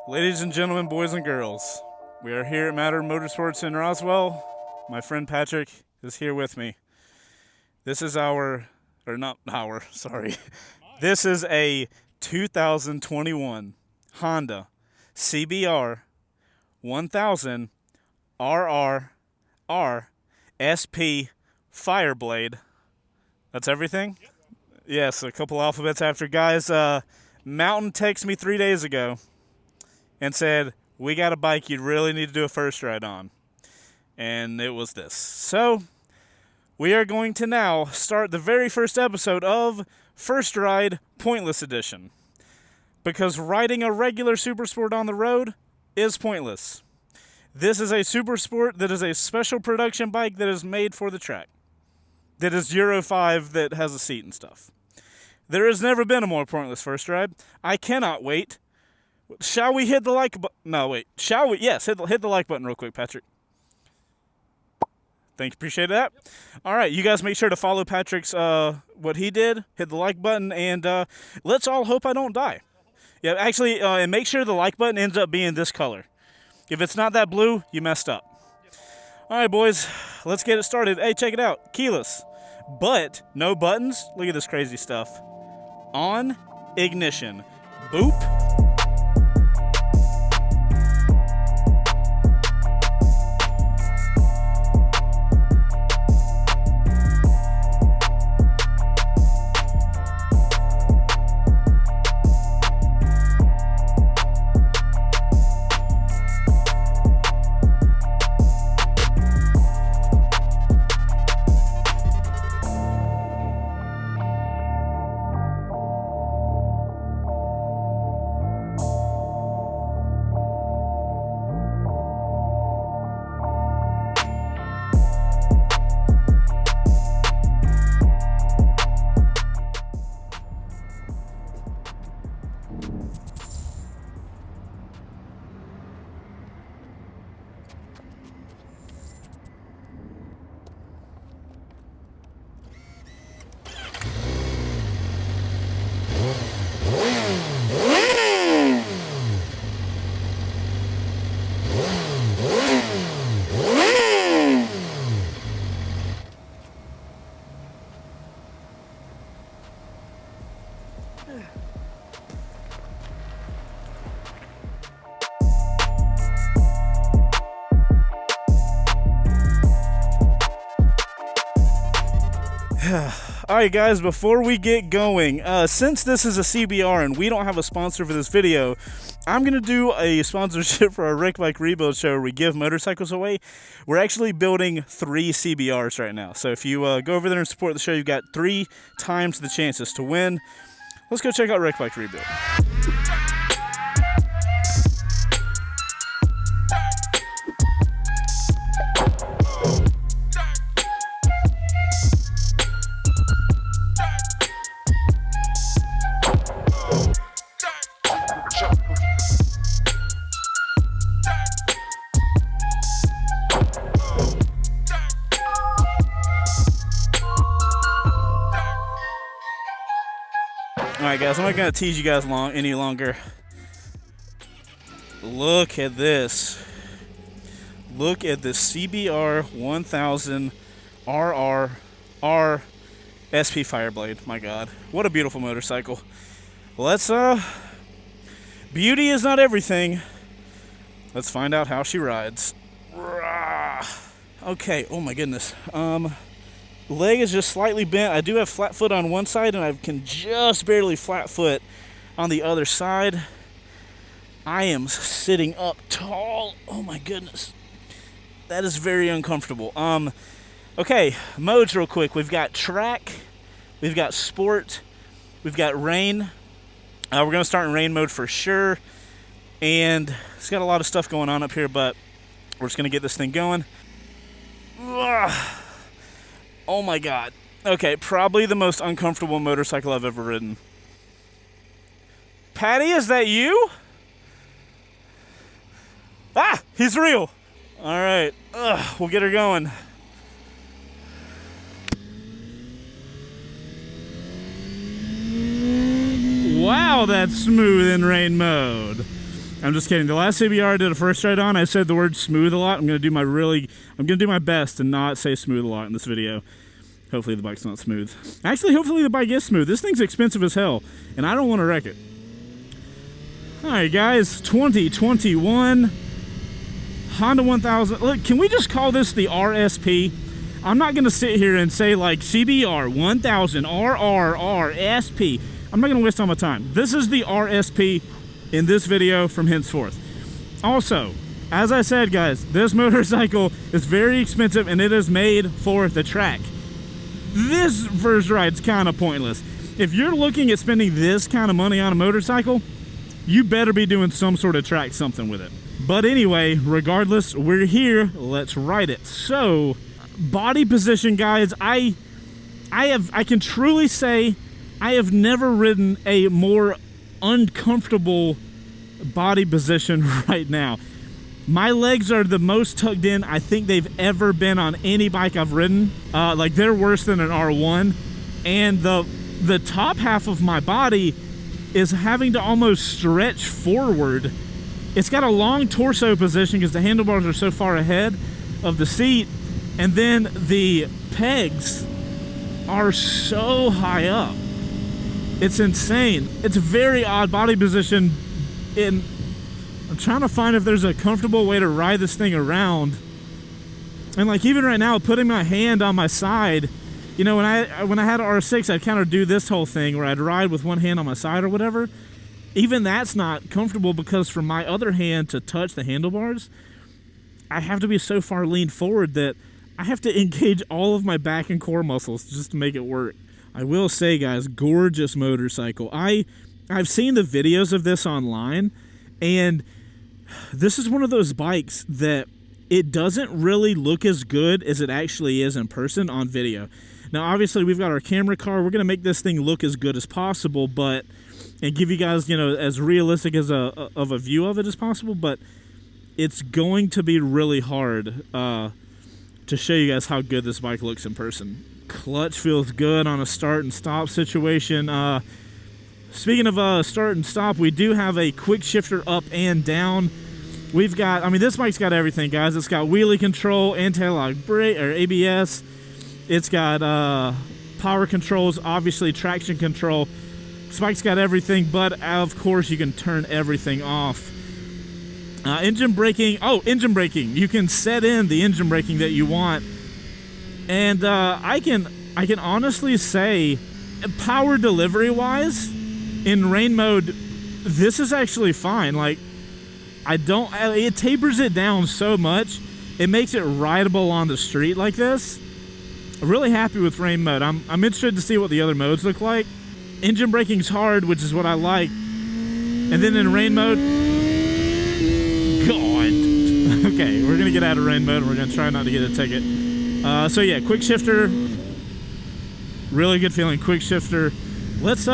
Ladies and gentlemen, boys and girls, we are here at Matter Motorsports in Roswell. My friend Patrick is here with me. This is This is a 2021 Honda CBR 1000 RR SP Fireblade. That's everything? Yep. Yes, a couple alphabets after. Guys, Mountain texted me 3 days ago and said, we got a bike you'd really need to do a first ride on. And it was this. So, we are going to now start the very first episode of First Ride Pointless Edition. Because riding a regular Supersport on the road is pointless. This is a Supersport that is a special production bike that is made for the track. That is Euro 5 that has a seat and stuff. There has never been a more pointless first ride. I cannot wait. Shall we hit the like button? No, wait. Shall we? Yes, hit the like button real quick, Patrick. Thank you. Appreciate that. All right, you guys make sure to follow Patrick's what he did. Hit the like button, and let's all hope I don't die. Yeah, actually, and make sure the like button ends up being this color. If it's not that blue, you messed up. All right, boys, let's get it started. Hey, check it out. Keyless, but no buttons. Look at this crazy stuff. On ignition. Boop. Alright guys, before we get going, since this is a CBR and we don't have a sponsor for this video, I'm going to do a sponsorship for our Rick Bike Rebuild show where we give motorcycles away. We're actually building 3 CBRs right now, so if you go over there and support the show, you've got 3 times the chances to win. Let's go check out Rick Bike Rebuild. Alright guys, I'm not going to tease you guys any longer. Look at this. Look at the CBR 1000 RR SP Fireblade. My God, what a beautiful motorcycle. Let's, beauty is not everything. Let's find out how she rides. Okay, oh my goodness. Leg is just slightly bent. I do have flat foot on one side, and I can just barely flat foot on the other side. I am sitting up tall. Oh my goodness. That is very uncomfortable. Okay, modes real quick. We've got track, we've got sport, we've got rain. We're going to start in rain mode for sure. And it's got a lot of stuff going on up here, but we're just going to get this thing going. Oh my God. Okay, probably the most uncomfortable motorcycle I've ever ridden. Patty, is that you? Ah, he's real. All right, we'll get her going. Wow, that's smooth in rain mode. I'm just kidding. The last CBR I did a first ride on, I said the word smooth a lot. I'm gonna do my best to not say smooth a lot in this video. Hopefully the bike's not smooth. Actually, hopefully the bike is smooth. This thing's expensive as hell, and I don't want to wreck it. All right, guys, 2021 Honda 1000. Look, can we just call this the RSP? I'm not gonna sit here and say like CBR 1000 RRRSP. I'm not gonna waste all my time. This is the RSP in this video from henceforth. Also, as I said, guys, this motorcycle is very expensive and it is made for the track. This first ride's kind of pointless. If you're looking at spending this kind of money on a motorcycle, you better be doing some sort of track something with it. But anyway, regardless, we're here, let's ride it. So, body position, guys, I can truly say I have never ridden a more uncomfortable body position right now. My legs are the most tucked in I think they've ever been on any bike I've ridden. Like they're worse than an R1, and the top half of my body is having to almost stretch forward. It's got a long torso position because the handlebars are so far ahead of the seat, and then the pegs are so high up. It's insane. It's a very odd body position, and I'm trying to find if there's a comfortable way to ride this thing around. And like even right now, putting my hand on my side, you know, when I had an R6, I'd kind of do this whole thing where I'd ride with one hand on my side or whatever. Even that's not comfortable because from my other hand to touch the handlebars, I have to be so far leaned forward that I have to engage all of my back and core muscles just to make it work. I will say, guys, gorgeous motorcycle. I've seen the videos of this online, and this is one of those bikes that it doesn't really look as good as it actually is in person on video. Now, obviously, we've got our camera car. We're going to make this thing look as good as possible, and give you guys, you know, as realistic as of a view of it as possible, but it's going to be really hard to show you guys how good this bike looks in person. Clutch feels good on a start and stop situation. Speaking of start and stop, we do have a quick shifter up and down. We've got, I mean, this bike's got everything, guys. It's got wheelie control, anti-lock brake, or ABS. It's got power controls, obviously traction control. This bike's got everything, but of course you can turn everything off. Engine braking. Oh, engine braking. You can set in the engine braking that you want. And I can honestly say, power delivery wise, in rain mode, this is actually fine. Like, it tapers it down so much, it makes it rideable on the street like this. I'm really happy with rain mode. I'm interested to see what the other modes look like. Engine braking's hard, which is what I like. And then in rain mode, God. Okay, we're gonna get out of rain mode and we're gonna try not to get a ticket. So yeah, quick shifter, really good feeling. Quick shifter. Let's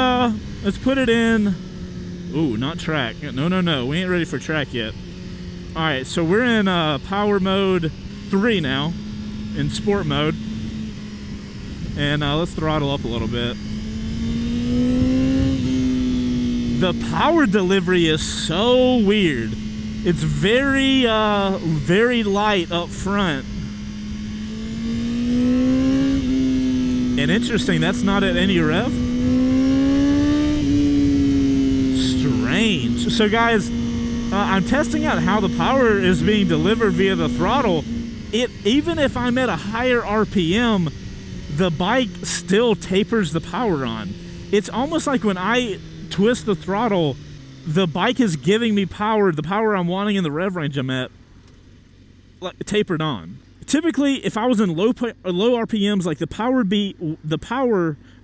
put it in. Ooh, not track. No, we ain't ready for track yet. All right, so we're in power mode 3 now, in sport mode, and let's throttle up a little bit. The power delivery is so weird. It's very light up front. And interesting, that's not at any rev. Strange. So guys, I'm testing out how the power is being delivered via the throttle. Even if I'm at a higher RPM, the bike still tapers the power on. It's almost like when I twist the throttle, the bike is giving me power, the power I'm wanting in the rev range I'm at, like, tapered on. Typically, if I was in low RPMs, like the power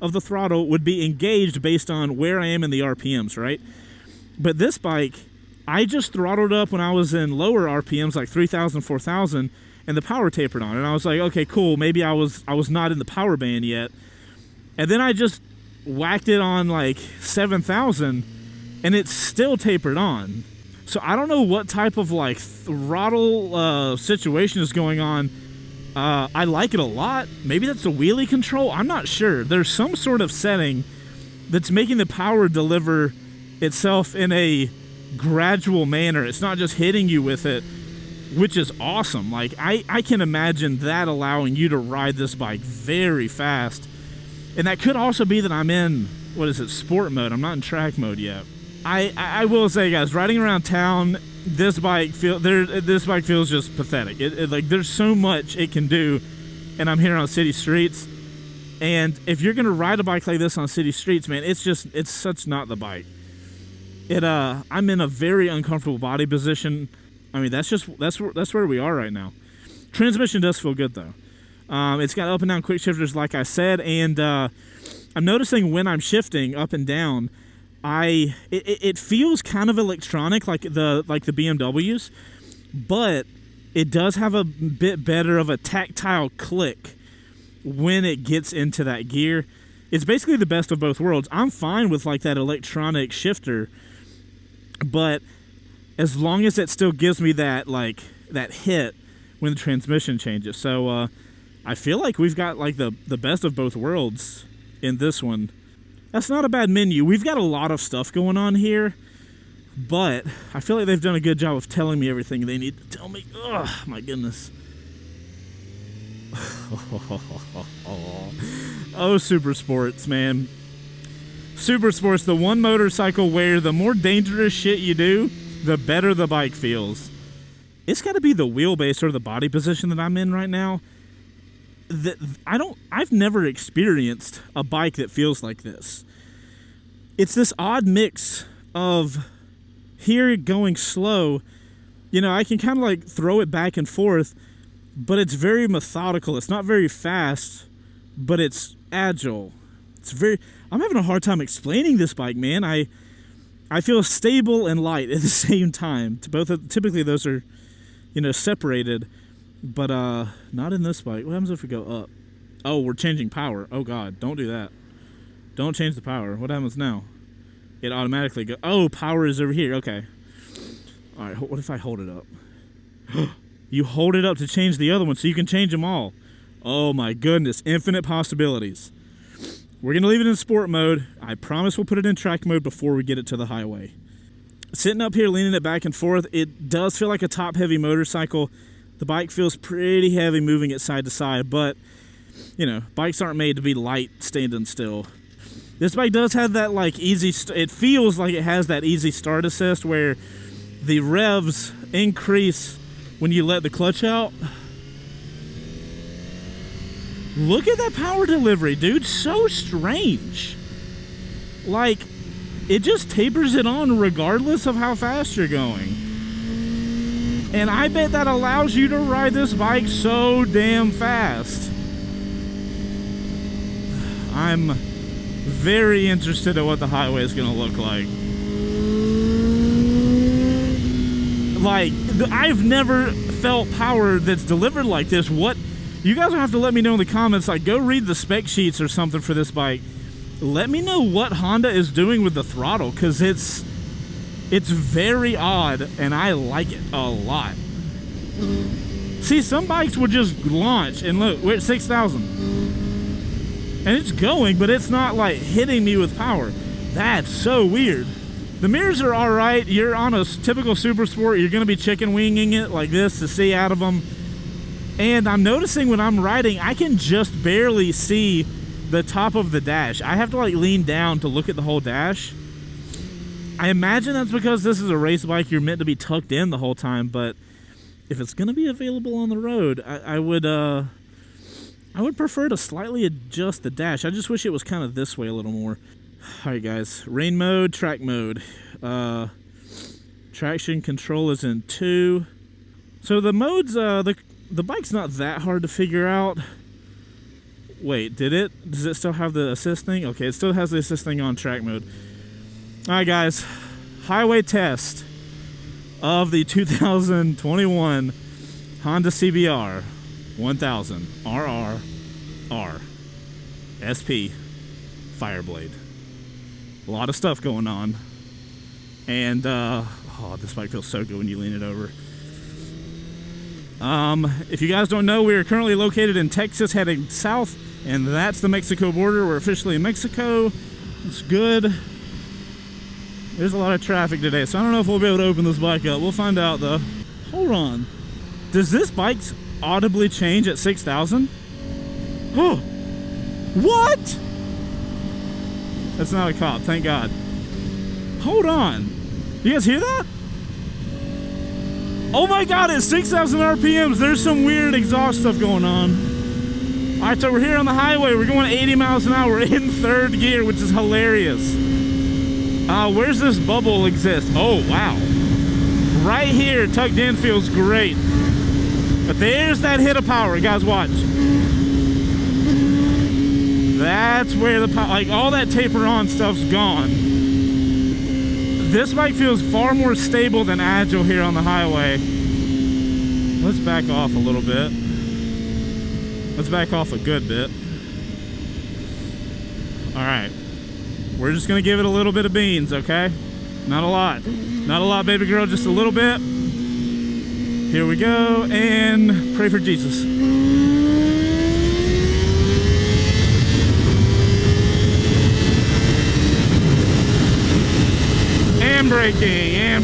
of the throttle would be engaged based on where I am in the RPMs, right? But this bike, I just throttled up when I was in lower RPMs, like 3,000, 4,000, and the power tapered on. And I was like, okay, cool, maybe I was not in the power band yet. And then I just whacked it on like 7,000, and it's still tapered on. So I don't know what type of like throttle situation is going on. I like it a lot. Maybe that's the wheelie control. I'm not sure. There's some sort of setting that's making the power deliver itself in a gradual manner. It's not just hitting you with it, which is awesome. Like, I can imagine that allowing you to ride this bike very fast. And that could also be that I'm in, what is it, sport mode. I'm not in track mode yet. I will say, guys, riding around town, this bike feels just pathetic. Like, there's so much it can do, and I'm here on city streets. And if you're gonna ride a bike like this on city streets, man, it's such not the bike. I'm in a very uncomfortable body position. I mean, that's where we are right now. Transmission does feel good though. It's got up and down quick shifters, like I said, and I'm noticing when I'm shifting up and down, it feels kind of electronic, like the BMWs, but it does have a bit better of a tactile click when it gets into that gear. It's basically the best of both worlds. I'm fine with like that electronic shifter, but as long as it still gives me that hit when the transmission changes. So I feel like we've got like the best of both worlds in this one. That's not a bad menu. We've got a lot of stuff going on here, but I feel like they've done a good job of telling me everything they need to tell me. Ugh, my goodness. Oh, Supersports, man. Supersports, the one motorcycle where the more dangerous shit you do, the better the bike feels. It's got to be the wheelbase or the body position that I'm in right now. I've never experienced a bike that feels like this. It's this odd mix of here going slow, you know, I can kind of like throw it back and forth, but it's very methodical. It's not very fast, but it's agile. I'm having a hard time explaining this bike, man. I feel stable and light at the same time. Typically those are, you know, separated, but not in this bike. What happens if we go up? Oh, we're changing power. Oh God, don't do that. Don't change the power. What happens now? It automatically goes. Oh, power is over here. Okay. All right. What if I hold it up? You hold it up to change the other one, so you can change them all. Oh my goodness, infinite possibilities. We're gonna leave it in sport mode. I promise we'll put it in track mode before we get it to the highway. Sitting up here, leaning it back and forth, it does feel like a top-heavy motorcycle. The bike feels pretty heavy moving it side to side, but, you know, bikes aren't made to be light standing still. This bike does have that, like, it feels like it has that easy start assist where the revs increase when you let the clutch out. Look at that power delivery, dude. So strange. Like, it just tapers it on regardless of how fast you're going. And I bet that allows you to ride this bike so damn fast. I'm very interested in what the highway is going to look like. Like, I've never felt power that's delivered like this. What? You guys will have to let me know in the comments. Like, go read the spec sheets or something for this bike. Let me know what Honda is doing with the throttle, because it's very odd, and I like it a lot. See, some bikes will just launch, and look, we're at 6,000. And it's going, but it's not, like, hitting me with power. That's so weird. The mirrors are all right. You're on a typical Supersport. You're going to be chicken winging it like this to see out of them. And I'm noticing when I'm riding, I can just barely see the top of the dash. I have to like lean down to look at the whole dash. I imagine that's because this is a race bike. You're meant to be tucked in the whole time, but if it's going to be available on the road, I would prefer to slightly adjust the dash. I just wish it was kind of this way a little more. All right, guys. Rain mode, track mode. Traction control is in 2. So the modes, the bike's not that hard to figure out. Wait, does it still have the assist thing? Okay, it still has the assist thing on track mode. Alright guys, highway test of the 2021 Honda CBR 1000 RRR SP Fireblade. A lot of stuff going on. And, oh, this bike feels so good when you lean it over. If you guys don't know, we are currently located in Texas heading south, and that's the Mexico border. We're officially in Mexico. It's good. There's a lot of traffic today, so I don't know if we'll be able to open this bike up. We'll find out though. Hold on. Does this bike audibly change at 6,000? Oh, what? That's not a cop, thank God. Hold on. You guys hear that? Oh my God, it's 6,000 RPMs. There's some weird exhaust stuff going on. All right, so we're here on the highway. We're going 80 miles an hour in third gear, which is hilarious. Where's this bubble exist? Oh, wow. Right here, tucked in, feels great. But there's that hit of power, guys, watch. That's where the power, like all that taper on stuff's gone. This bike feels far more stable than agile here on the highway. Let's back off a little bit. Let's back off a good bit. All right. We're just gonna give it a little bit of beans, okay? Not a lot. Not a lot, baby girl, just a little bit. Here we go, and pray for Jesus. And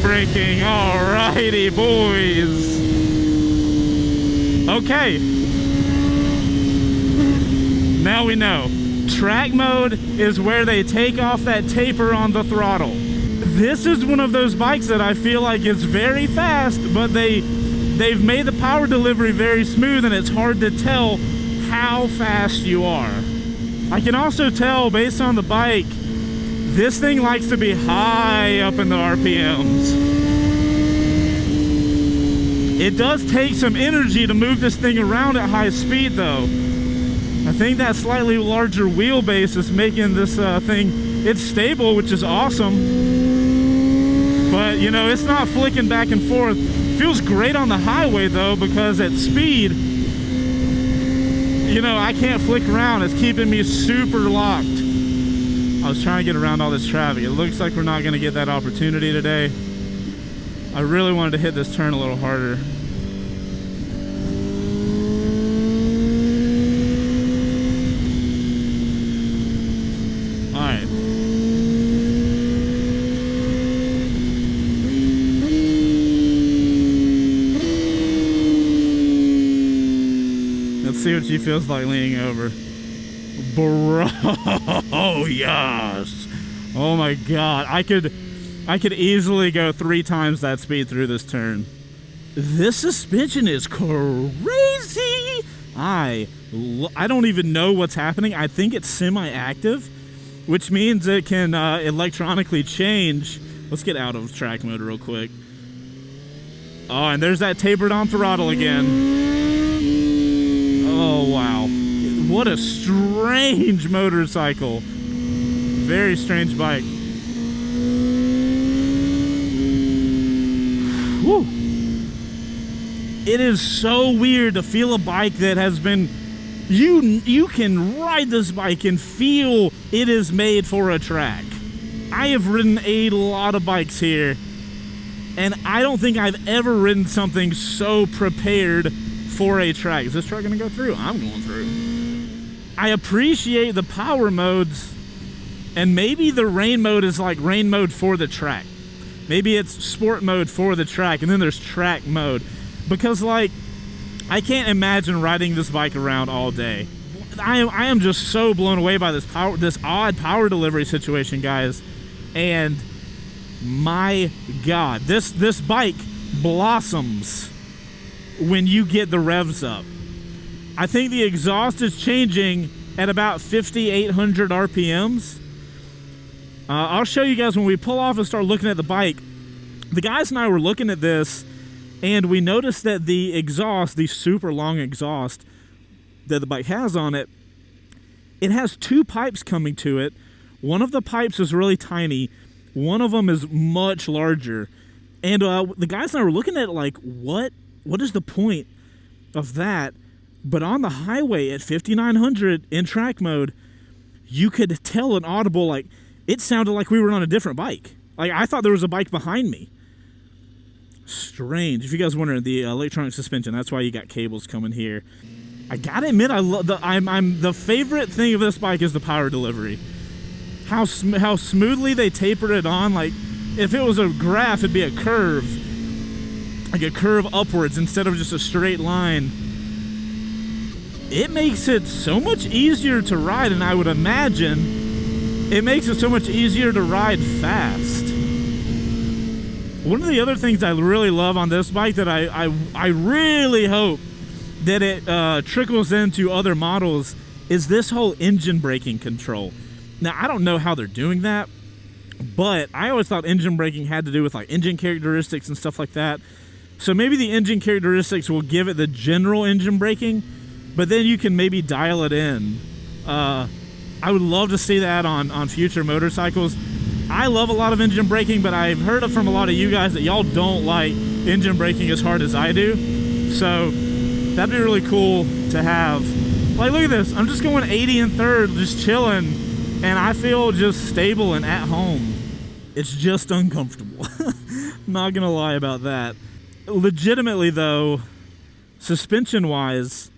braking, alrighty, boys. Okay. Now we know. Track mode is where they take off that taper on the throttle. This is one of those bikes that I feel like is very fast, but they've made the power delivery very smooth, and it's hard to tell how fast you are. I can also tell based on the bike, this thing likes to be high up in the RPMs. It does take some energy to move this thing around at high speed though. I think that slightly larger wheelbase is making this thing, it's stable, which is awesome. But you know, it's not flicking back and forth. Feels great on the highway though, because at speed, you know, I can't flick around. It's keeping me super locked. I was trying to get around all this traffic. It looks like we're not going to get that opportunity today. I really wanted to hit this turn a little harder. All right. Let's see what she feels like leaning over. Bro, yes. Oh my God, I could easily go 3 times that speed through this turn. This suspension is crazy. I don't even know what's happening. I think it's semi-active, which means it can electronically change. Let's get out of track mode real quick. Oh, and there's that tapered on throttle again. Oh wow. What a strange motorcycle. Very strange bike. Whew. It is so weird to feel a bike that has been... You can ride this bike and feel it is made for a track. I have ridden a lot of bikes here, and I don't think I've ever ridden something so prepared for a track. Is this truck gonna go through? I'm going through. I appreciate the power modes, and maybe the rain mode is like rain mode for the track. Maybe it's sport mode for the track, and then there's track mode. Because like, I can't imagine riding this bike around all day. I am just so blown away by this odd power delivery situation, guys. And my God, this bike blossoms when you get the revs up. I think the exhaust is changing at about 5,800 RPMs. I'll show you guys when we pull off and start looking at the bike. The guys and I were looking at this, and we noticed that the exhaust, the super long exhaust that the bike has on it, it has 2 pipes coming to it. One of the pipes is really tiny. One of them is much larger. And the guys and I were looking at it like, what is the point of that? But on the highway at 5,900 in track mode, you could tell an audible, like, it sounded like we were on a different bike. Like, I thought there was a bike behind me. Strange. If you guys wondering, the electronic suspension, that's why you got cables coming here. I gotta admit, I love the favorite thing of this bike is the power delivery. How smoothly they taper it on. Like, if it was a graph, it'd be a curve, like a curve upwards instead of just a straight line. It makes it so much easier to ride, and I would imagine it makes it so much easier to ride fast. One of the other things I really love on this bike that I really hope that it trickles into other models is this whole engine braking control. Now, I don't know how they're doing that, but I always thought engine braking had to do with like engine characteristics and stuff like that. So maybe the engine characteristics will give it the general engine braking, but then you can maybe dial it in. I would love to see that on future motorcycles. I love a lot of engine braking, but I've heard it from a lot of you guys that y'all don't like engine braking as hard as I do. So that'd be really cool to have. Like, look at this. I'm just going 80 in third, just chilling, and I feel just stable and at home. It's just uncomfortable. Not gonna lie about that. Legitimately though, suspension-wise,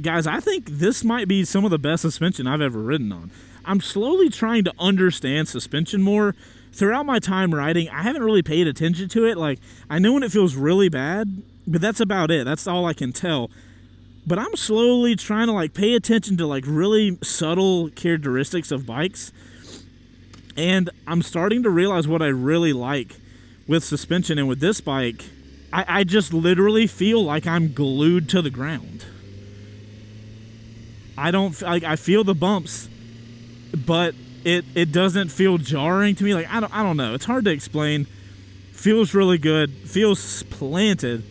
guys, I think this might be some of the best suspension I've ever ridden on. I'm slowly trying to understand suspension more. Throughout my time riding, I haven't really paid attention to it. Like, I know when it feels really bad, but that's about it. That's all I can tell. But I'm slowly trying to like pay attention to like really subtle characteristics of bikes. And I'm starting to realize what I really like with suspension. And with this bike, I just literally feel like I'm glued to the ground. I feel the bumps, but it doesn't feel jarring to me. Like, I don't know. It's hard to explain. Feels really good. Feels planted.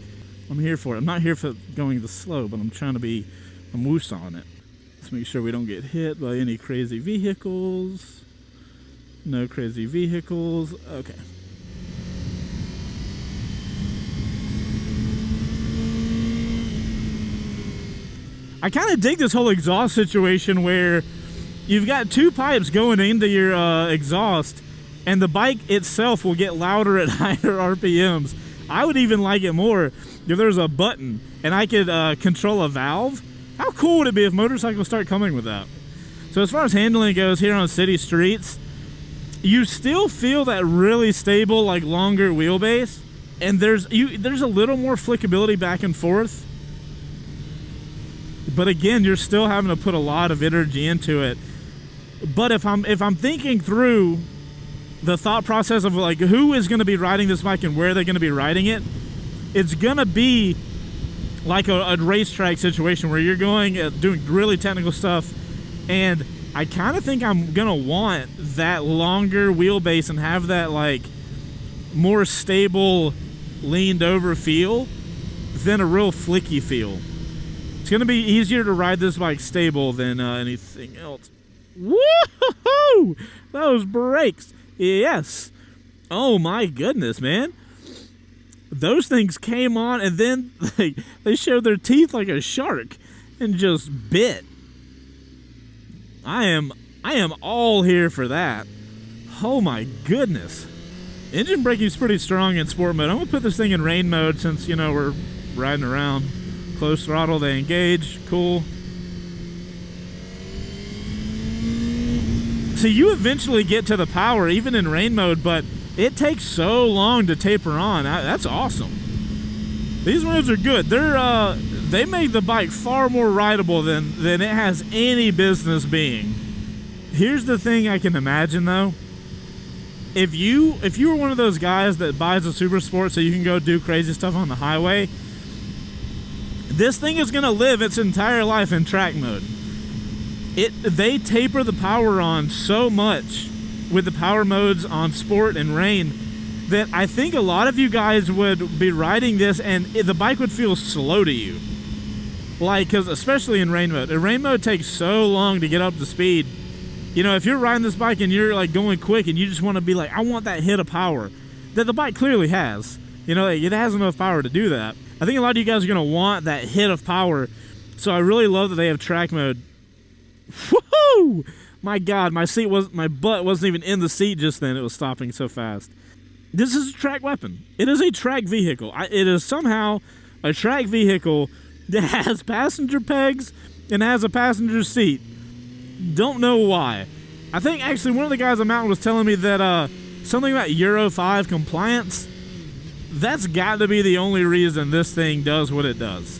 I'm here for it. I'm not here for going this slow, but I'm trying to be a moose on it. Let's make sure we don't get hit by any crazy vehicles. No crazy vehicles. Okay. I kind of dig this whole exhaust situation where you've got two pipes going into your exhaust, and the bike itself will get louder at higher RPMs. I would even like it more if there's a button and I could control a valve. How cool would it be if motorcycles start coming with that? So as far as handling goes here on city streets, you still feel that really stable, like longer wheelbase, and there's a little more flickability back and forth. But again, you're still having to put a lot of energy into it. But if I'm thinking through the thought process of like who is going to be riding this bike and where they're going to be riding it, it's going to be like a racetrack situation where you're going doing really technical stuff, and I kind of think I'm going to want that longer wheelbase and have that like more stable leaned over feel than a real flicky feel. It's going to be easier to ride this bike stable than anything else. Woohoo! Those brakes. Yes. Oh my goodness, man. Those things came on and then they showed their teeth like a shark and just bit. I am all here for that. Oh my goodness. Engine braking is pretty strong in sport mode. I'm going to put this thing in rain mode since, you know, we're riding around. Close throttle, they engage. Cool. So you eventually get to the power, even in rain mode, but it takes so long to taper on. That's awesome. These roads are good. They make the bike far more rideable than it has any business being. Here's the thing I can imagine though. If you were one of those guys that buys a supersport so you can go do crazy stuff on the highway, this thing is going to live its entire life in track mode. They taper the power on so much with the power modes on sport and rain that I think a lot of you guys would be riding this and the bike would feel slow to you. Like, because especially in rain mode. In rain mode takes so long to get up to speed. You know, if you're riding this bike and you're like going quick and you just want to be like, I want that hit of power that the bike clearly has. You know, it has enough power to do that. I think a lot of you guys are going to want that hit of power. So I really love that they have track mode. Woohoo! My God, my butt wasn't even in the seat just then. It was stopping so fast. This is a track weapon. It is a track vehicle. It is somehow a track vehicle that has passenger pegs and has a passenger seat. Don't know why. I think actually one of the guys on Mountain was telling me that something about Euro 5 compliance. That's got to be the only reason this thing does what it does.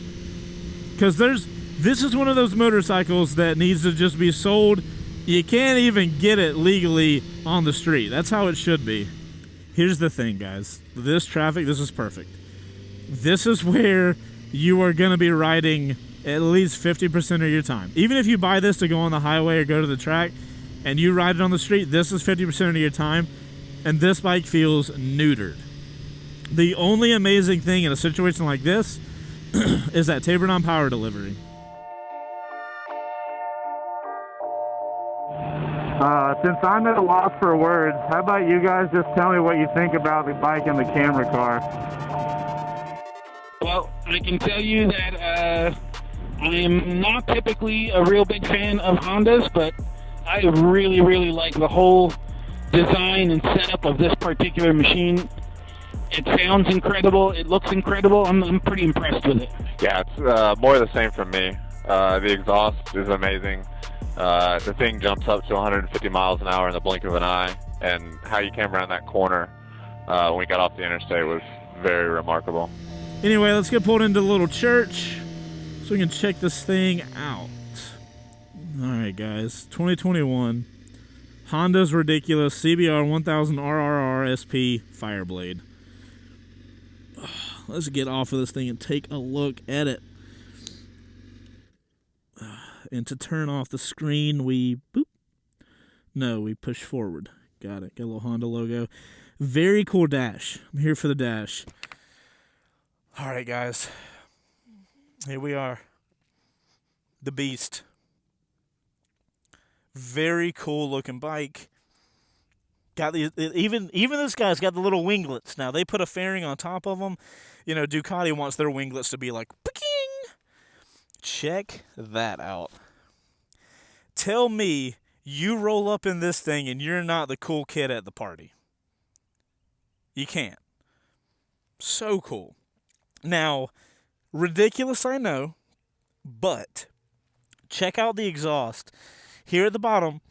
Because this is one of those motorcycles that needs to just be sold. You can't even get it legally on the street. That's how it should be. Here's the thing, guys. This traffic, this is perfect. This is where you are going to be riding at least 50% of your time. Even if you buy this to go on the highway or go to the track and you ride it on the street, this is 50% of your time. And this bike feels neutered. The only amazing thing in a situation like this is that tapered on power delivery. Since I'm at a loss for words, how about you guys just tell me what you think about the bike and the camera car? Well, I can tell you that I am not typically a real big fan of Hondas, but I really, really like the whole design and setup of this particular machine. It sounds incredible. It looks incredible. I'm pretty impressed with it. Yeah, it's more of the same from me. The exhaust is amazing. The thing jumps up to 150 miles an hour in the blink of an eye, and how you came around that corner when we got off the interstate was very remarkable. Anyway, let's get pulled into the little church so we can check this thing out. Alright guys, 2021 Honda's ridiculous CBR 1000 RRR SP Fireblade. Let's get off of this thing and take a look at it. And to turn off the screen, we boop. No, we push forward. Got it. Got a little Honda logo. Very cool dash. I'm here for the dash. All right, guys. Here we are. The Beast. Very cool looking bike. Got the even this guy's got the little winglets. Now they put a fairing on top of them. You know, Ducati wants their winglets to be like ping. Check that out. Tell me you roll up in this thing and you're not the cool kid at the party. You can't. So cool. Now, ridiculous, I know, but check out the exhaust. Here at the bottom,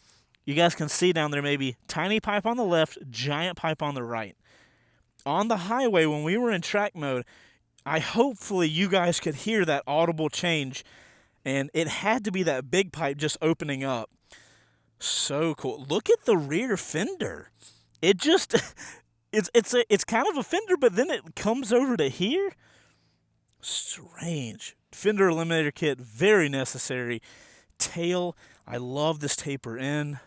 you guys can see down there maybe tiny pipe on the left, giant pipe on the right. On the highway, when we were in track mode, hopefully you guys could hear that audible change, and it had to be that big pipe just opening up. So cool. Look at the rear fender. It just it's kind of a fender, but then it comes over to here. Strange. Fender eliminator kit, very necessary. Tail, I love this taper in.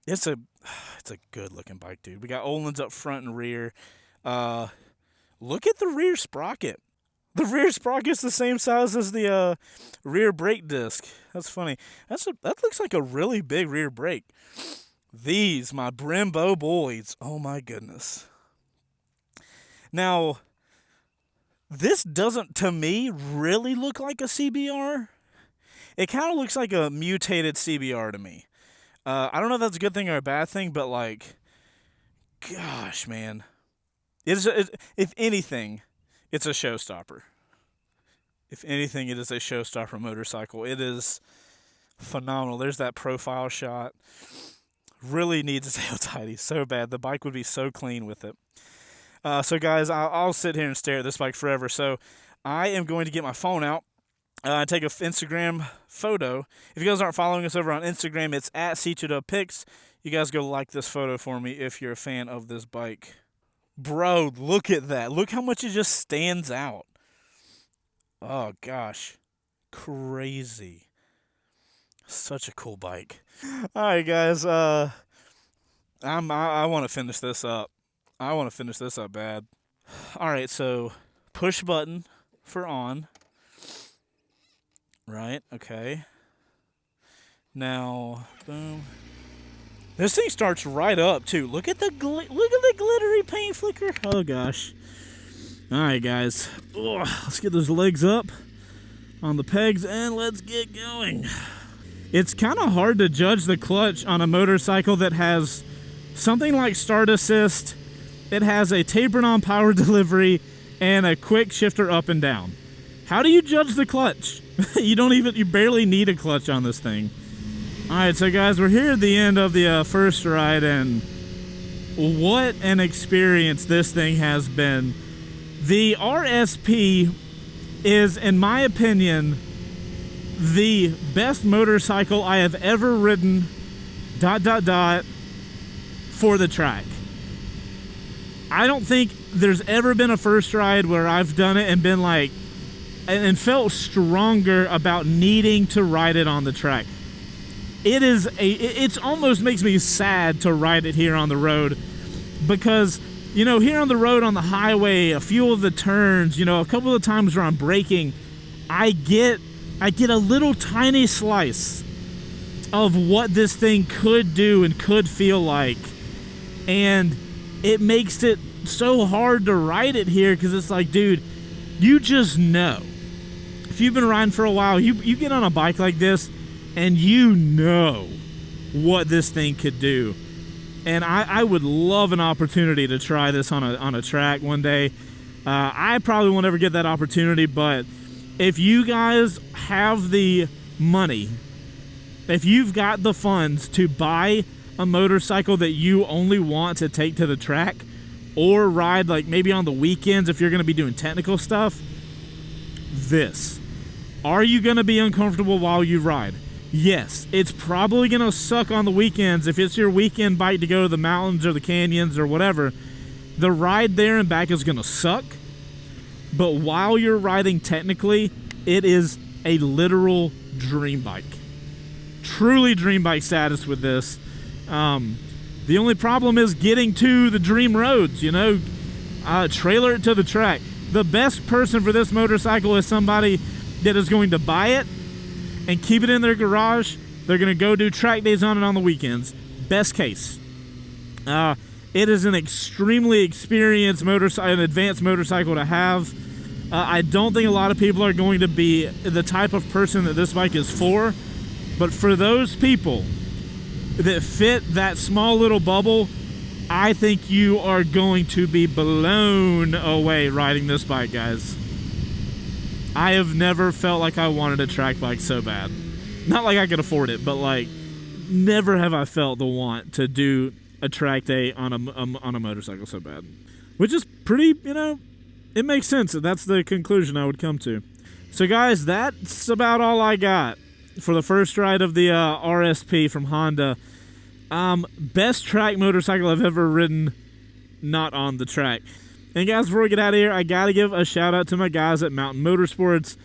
It's a good looking bike, dude. We got Öhlins up front and rear. Look at the rear sprocket. The rear sprocket's the same size as the rear brake disc. That's funny. That looks like a really big rear brake. These, my Brembo boys. Oh my goodness. Now, this doesn't, to me, really look like a CBR. It kind of looks like a mutated CBR to me. I don't know if that's a good thing or a bad thing, but like, gosh, man. If anything, it's a showstopper. If anything, it is a showstopper motorcycle. It is phenomenal. There's that profile shot. Really needs a tail tidy so bad. The bike would be so clean with it. So, guys, I'll sit here and stare at this bike forever. So, I am going to get my phone out. Take an Instagram photo. If you guys aren't following us over on Instagram, it's at C2WPics. You guys go like this photo for me if you're a fan of this bike. Bro, look at that. Look how much it just stands out. Oh, gosh. Crazy. Such a cool bike. All right, guys. I want to finish this up. I want to finish this up bad. All right, so push button for on. Right, okay. Now, boom. This thing starts right up too. Look at the glittery paint flicker. Oh gosh. All right, guys. Let's get those legs up on the pegs and let's get going. It's kind of hard to judge the clutch on a motorcycle that has something like start assist. It has a tapered on power delivery and a quick shifter up and down. How do you judge the clutch? You barely need a clutch on this thing. All right, so guys, we're here at the end of the first ride, and what an experience this thing has been. The RSP is, in my opinion, the best motorcycle I have ever ridden, ... for the track. I don't think there's ever been a first ride where I've done it and been like, and felt stronger about needing to ride it on the track. It's almost makes me sad to ride it here on the road, because, you know, here on the road on the highway, a few of the turns, you know, a couple of times where I'm braking, I get a little tiny slice of what this thing could do and could feel like, and it makes it so hard to ride it here, because it's like, dude, you just know. If you've been riding for a while, you get on a bike like this, and you know what this thing could do. And I would love an opportunity to try this on a track one day. I probably won't ever get that opportunity, but if you guys have the money, if you've got the funds to buy a motorcycle that you only want to take to the track or ride, like maybe on the weekends if you're going to be doing technical stuff, this. Are you going to be uncomfortable while you ride? Yes. It's probably going to suck on the weekends if it's your weekend bike to go to the mountains or the canyons or whatever. The ride there and back is going to suck. But while you're riding technically, it is a literal dream bike. Truly dream bike status with this. The only problem is getting to the dream roads, you know. Trailer it to the track. The best person for this motorcycle is somebody that is going to buy it and keep it in their garage. They're going to go do track days on it on the weekends. Best case. It is an extremely experienced motorcycle, an advanced motorcycle to have. I don't think a lot of people are going to be the type of person that this bike is for, but for those people that fit that small little bubble, I think you are going to be blown away riding this bike, guys. I have never felt like I wanted a track bike so bad. Not like I could afford it, but like, never have I felt the want to do a track day on a motorcycle so bad. Which is pretty, you know, it makes sense. That's the conclusion I would come to. So guys, that's about all I got for the first ride of the RSP from Honda. Best track motorcycle I've ever ridden, not on the track. And guys, before we get out of here, I gotta give a shout out to my guys at Mountain Motorsports.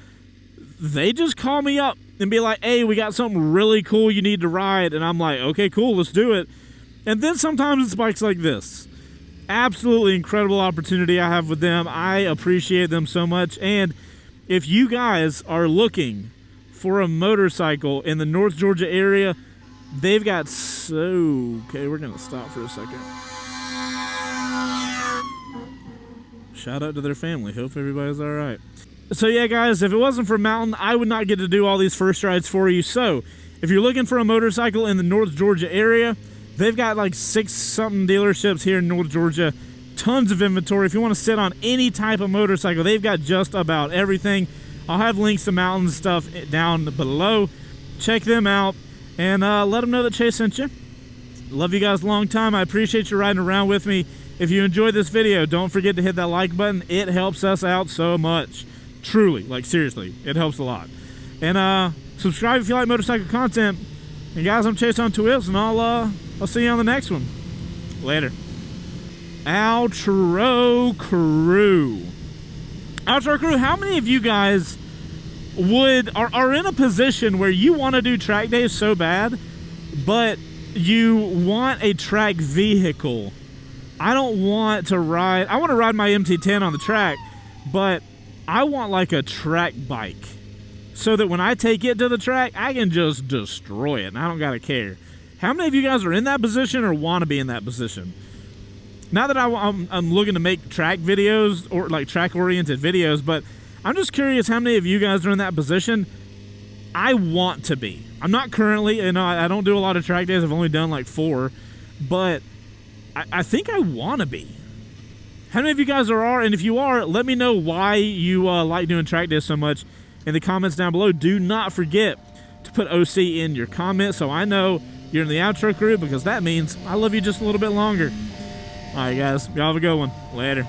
They just call me up and be like, hey, we got something really cool you need to ride. And I'm like, okay, cool, let's do it. And then sometimes it's bikes like this. Absolutely incredible opportunity I have with them. I appreciate them so much. And if you guys are looking for a motorcycle in the North Georgia area, they've got okay, we're gonna stop for a second. Shout out to their family. Hope everybody's all right. So yeah, guys, if it wasn't for Mountain, I would not get to do all these first rides for you. So if you're looking for a motorcycle in the North Georgia area, they've got like 6-something dealerships here in North Georgia. Tons of inventory. If you want to sit on any type of motorcycle, they've got just about everything. I'll have links to Mountain stuff down below. Check them out and let them know that Chase sent you. Love you guys a long time. I appreciate you riding around with me. If you enjoyed this video, don't forget to hit that like button. It helps us out so much. Truly, like seriously, it helps a lot. And subscribe if you like motorcycle content. And guys, I'm Chaseontwowheels, and I'll see you on the next one. Later. Outro crew. Outro crew, how many of you guys are in a position where you want to do track days so bad, but you want a track vehicle? I don't want to ride, I want to ride my MT-10 on the track, but I want like a track bike so that when I take it to the track, I can just destroy it and I don't gotta care. How many of you guys are in that position or want to be in that position? Not that I'm looking to make track videos or like track-oriented videos, but I'm just curious how many of you guys are in that position. I want to be. I'm not currently, you know, I don't do a lot of track days. I've only done like 4, but I think I want to be. How many of you guys are? And if you are, let me know why you like doing track days so much in the comments down below. Do not forget to put OC in your comments so I know you're in the outro crew, because that means I love you just a little bit longer. All right, guys. Y'all have a good one. Later.